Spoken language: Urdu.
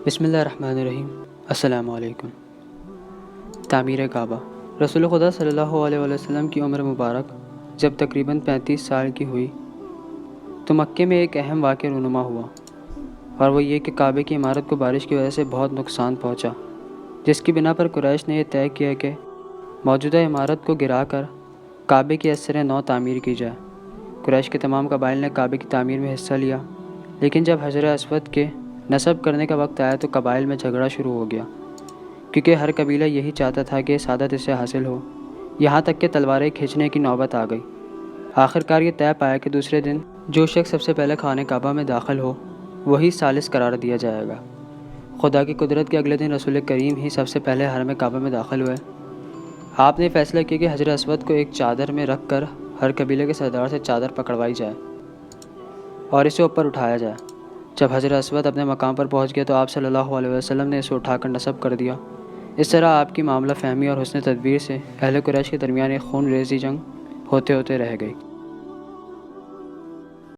بسم اللہ الرحمن الرحیم۔ السلام علیکم۔ تعمیر کعبہ۔ رسول خدا صلی اللہ علیہ وسلم کی عمر مبارک جب تقریباً 35 سال کی ہوئی تو مکے میں ایک اہم واقعہ رونما ہوا، اور وہ یہ کہ کعبے کی عمارت کو بارش کی وجہ سے بہت نقصان پہنچا، جس کی بنا پر قریش نے یہ طے کیا کہ موجودہ عمارت کو گرا کر کعبے کی ازسر نو تعمیر کی جائے۔ قریش کے تمام قبائل نے کعبے کی تعمیر میں حصہ لیا، لیکن جب حجر اسود کے نصب کرنے کا وقت آیا تو قبائل میں جھگڑا شروع ہو گیا، کیونکہ ہر قبیلہ یہی چاہتا تھا کہ سعادت اس سے حاصل ہو، یہاں تک کہ تلواریں کھینچنے کی نوبت آ گئی۔ آخرکار یہ طے پایا کہ دوسرے دن جو شخص سب سے پہلے خانہ کعبہ میں داخل ہو وہی ثالث قرار دیا جائے گا۔ خدا کی قدرت کے اگلے دن رسول کریم ہی سب سے پہلے حرم کعبہ میں داخل ہوئے۔ آپ نے فیصلہ کیا کہ حجر اسود کو ایک چادر میں رکھ کر ہر قبیلے کے سردار سے چادر پکڑوائی جائے اور اسے اوپر اٹھایا جائے۔ جب حجر اسود اپنے مقام پر پہنچ گیا تو آپ صلی اللہ علیہ وسلم نے اسے اٹھا کر نصب کر دیا۔ اس طرح آپ کی معاملہ فہمی اور حسن تدبیر سے اہل قریش کے درمیان ایک خون ریزی جنگ ہوتے ہوتے رہ گئی۔